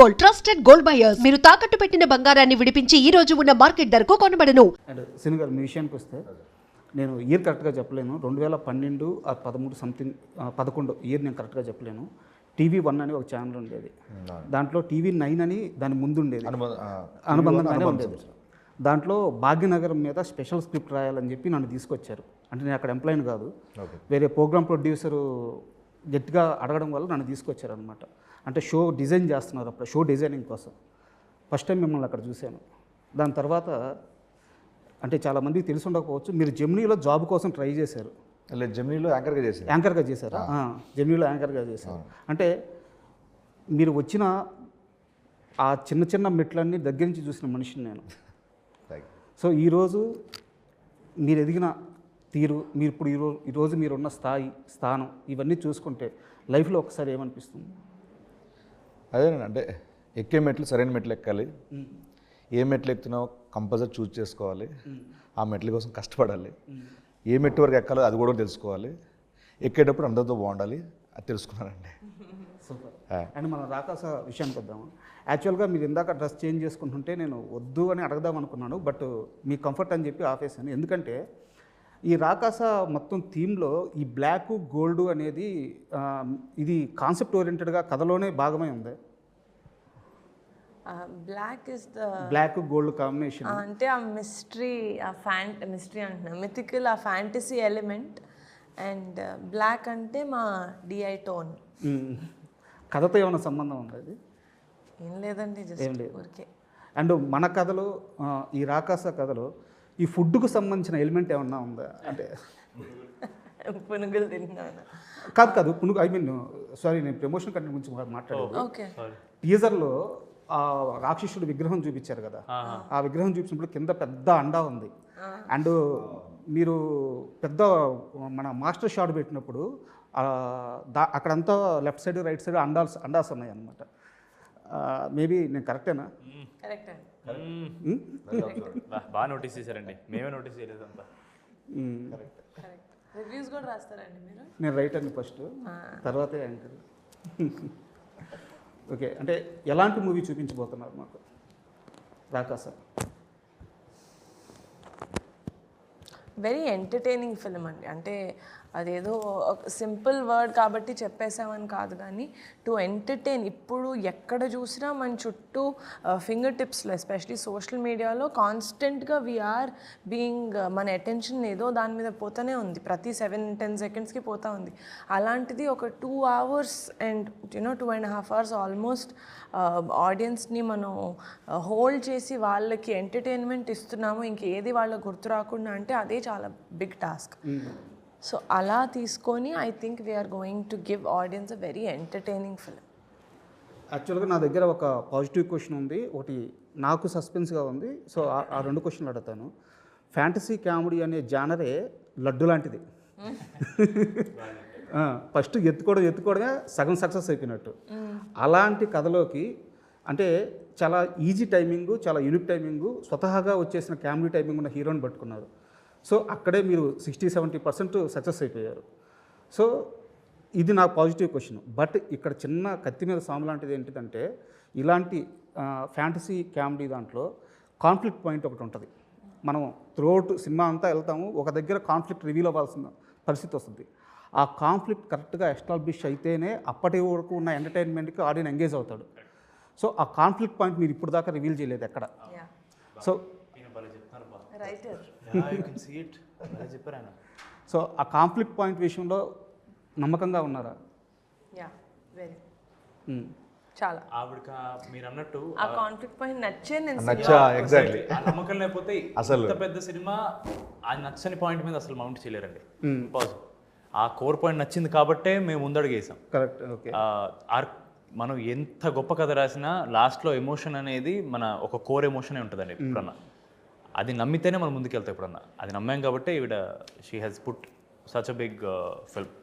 Gold, trusted gold buyers. మీరు తాకట్టు పెట్టిన బంగారాన్ని విడిపించి ఈ రోజు ఉన్న మార్కెట్ ధరకు కొనబడను. అండ్ సినిమా గారు మీ విషయానికి వస్తే నేను ఇయర్ కరెక్ట్గా చెప్పలేను, 2012 ఆ 13 సంథింగ్ 11 ఇయర్ నేను కరెక్ట్గా చెప్పలేను. TV1 అని ఒక ఛానల్ ఉండేది, దాంట్లో TV9 అని దాని ముందు ఉండేది, అనుబంధంగానే ఉండేది. దాంట్లో భాగ్యనగరం మీద స్పెషల్ స్క్రిప్ట్ రాయాలని చెప్పి నన్ను తీసుకొచ్చారు. అంటే నేను అక్కడ ఎంప్లాయిని కాదు, వేరే ప్రోగ్రామ్ ప్రొడ్యూసరు గట్టిగా అడగడం వల్ల నన్ను తీసుకొచ్చారు అనమాట. అంటే షో డిజైన్ చేస్తున్నారు, అప్పుడు షో డిజైనింగ్ కోసం ఫస్ట్ టైం మిమ్మల్ని అక్కడ చూశాను. దాని తర్వాత అంటే చాలామందికి తెలిసి ఉండకపోవచ్చు, మీరు జెమినీలో జాబ్ కోసం ట్రై చేశారు. జెమినీలో యాంకర్గా చేశారా? జెమినీలో యాంకర్గా చేశారు. అంటే మీరు వచ్చిన ఆ చిన్న చిన్న మెట్లన్నీ దగ్గర నుంచి చూసిన మనిషిని నేను. సో ఈరోజు మీరు ఎదిగిన తీరు, మీరు ఇప్పుడు ఈరోజు మీరున్న స్థానం ఇవన్నీ చూసుకుంటే లైఫ్లో ఒకసారి ఏమనిపిస్తుంది? అదేనండి, అంటే ఎక్కే మెట్లు సరైన మెట్లు ఎక్కాలి. ఏ మెట్లు ఎక్కుతున్నావో కంపల్సరీ చూస్ చేసుకోవాలి, ఆ మెట్ల కోసం కష్టపడాలి. ఏ మెట్టు వరకు ఎక్కాలో అది కూడా తెలుసుకోవాలి. ఎక్కేటప్పుడు అందరితో బాగుండాలి, అది తెలుసుకున్నానండి. సూపర్. అండ్ మనం రాకాస విషయానికి వద్దాము. యాక్చువల్గా మీరు ఇందాక డ్రెస్ చేంజ్ చేసుకుంటుంటే నేను వద్దు అని అడగదాం అనుకున్నాను, బట్ మీ కంఫర్ట్ అని చెప్పి ఆపేసాను. ఎందుకంటే ఈ రాకాస మొత్తం థీమ్లో ఈ బ్లాక్ గోల్డ్ అనేది ఇది కాన్సెప్ట్ ఓరియంటెడ్గా కథలోనే భాగమై ఉంది. Black is the black gold combination అంటే ఆ మిస్టరీ, మిస్టరీ అంటున్నా, మిథికల్, ఆ ఫ్యాంటసీ ఎలిమెంట్. అండ్ బ్లాక్ అంటే మా డిఐ టోన్. కథతో ఏమైనా సంబంధం ఉంది అది? ఏం లేదండి, జస్ట్ ఊరికే. అండ్ మన కథలో ఈ రాకాస కథలో ఈ ఫుడ్కు సంబంధించిన ఎలిమెంట్ ఏమన్నా ఉందా? అంటే పునుగులు తిన్నాను కాదు పునుగు, ఐ మీన్ సారీ, నేను ప్రమోషన్ కంటెంట్ గురించి మాట్లాడాను. ఓకే. టీజర్లో ఆ రాక్షసుడు విగ్రహం చూపించారు కదా, ఆ విగ్రహం చూపించినప్పుడు కింద పెద్ద అండా ఉంది. అండ్ మీరు పెద్ద మన మాస్టర్ షాట్ పెట్టినప్పుడు అక్కడంతా లెఫ్ట్ సైడ్ రైట్ సైడ్ అండాస్ ఉన్నాయి అన్నమాట. మేబీ నేను కరెక్టేనా? కరెక్ట్. బాగా నోటీస్ చేశారండి, మేమే నోటీస్ చేయలేదు అంతా. రివ్యూస్ కూడా రాస్తారండి మీరు? నేను రైట్ అండి ఫస్ట్, తర్వాతే యాంకర్. ఓకే, అంటే ఎలాంటి మూవీ చూపించబోతున్నారు మాకు రాకాస? వెరీ ఎంటర్టైనింగ్ ఫిల్మ్ అండి. అంటే అదేదో సింపుల్ వర్డ్ కాబట్టి చెప్పేసామని కాదు, కానీ టు ఎంటర్టైన్. ఇప్పుడు ఎక్కడ చూసినా మన చుట్టూ ఫింగర్ టిప్స్లో, ఎస్పెషలీ సోషల్ మీడియాలో కాన్స్టెంట్గా వీఆర్ బీయింగ్, మన అటెన్షన్ ఏదో దాని మీద పోతూనే ఉంది, ప్రతి 7-10 సెకండ్స్కి పోతూ ఉంది. అలాంటిది ఒక 2 hours అండ్ 2.5 hours ఆల్మోస్ట్ ఆడియన్స్ని మనం హోల్డ్ చేసి వాళ్ళకి ఎంటర్టైన్మెంట్ ఇస్తున్నాము, ఇంకేది వాళ్ళకి గుర్తు రాకుండా, అంటే అదే చాలా బిగ్ టాస్క్. సో అలా తీసుకొని I think we're going to give audience a very entertaining film. యాక్చువల్గా నా దగ్గర ఒక పాజిటివ్ క్వశ్చన్ ఉంది, ఒకటి నాకు సస్పెన్స్గా ఉంది. సో ఆ 2 క్వశ్చన్లు అడుగుతాను. ఫ్యాంటసీ కామెడీ అనే జానరే లడ్డు లాంటిది. ఫస్ట్ ఎత్తుకోవడమే సగం సక్సెస్ అయిపోయినట్టు. అలాంటి కథలోకి అంటే చాలా ఈజీ టైమింగు, చాలా యూనిక్ టైమింగు, స్వతహాగా వచ్చేసిన కామెడీ టైమింగ్ ఉన్న హీరోని పట్టుకున్నారు. సో అక్కడే మీరు 60-70% సక్సెస్ అయిపోయారు. సో ఇది నాకు పాజిటివ్ క్వశ్చన్. బట్ ఇక్కడ చిన్న కత్తి మీద సాము లాంటిది ఏంటిదంటే, ఇలాంటి ఫ్యాంటసీ కామెడీ దాంట్లో కాన్ఫ్లిక్ట్ పాయింట్ ఒకటి ఉంటుంది. మనం త్రూఅవుట్ సినిమా అంతా వెళ్తాము, ఒక దగ్గర కాన్ఫ్లిక్ట్ రివీల్ అవ్వాల్సిన పరిస్థితి వస్తుంది. ఆ కాన్ఫ్లిక్ట్ కరెక్ట్గా ఎస్టాబ్లిష్ అయితేనే అప్పటి వరకు ఉన్న ఎంటర్టైన్మెంట్కి ఆడియన్ ఎంగేజ్ అవుతాడు. సో ఆ కాన్ఫ్లిక్ట్ పాయింట్ మీరు ఇప్పుడు దాకా రివీల్ చేయలేదు ఎక్కడ. సో సో ఆ కాన్ఫ్లిక్ట్ పాయింట్ విషయంలో నమ్మకంగా ఉన్నారా? చాలా. ఆవిడకి మీరు అన్నట్టు ఆ కాన్ఫ్లిక్ట్ పాయింట్ ఎగ్జాక్ట్లీ. ఆ నమ్మకం లేకపోతే అసలు ఇంత పెద్ద సినిమా ఆ నచ్చని పాయింట్ మీద అసలు మౌంట్ చేయలేరండి. ఆ కోర్ పాయింట్ నచ్చింది కాబట్టే మేము ముందడుగేసాం. కరెక్ట్. ఓకే. మనం ఎంత గొప్ప కథ రాసినా లాస్ట్లో ఎమోషన్ అనేది మన ఒక కోర్ ఎమోషనే ఉంటుందండి ఎప్పుడన్నా. అది నమ్మితేనే మనం ముందుకెళ్తాం ఎప్పుడన్నా. అది నమ్మాం కాబట్టి ఈవిడ she has put such a big film.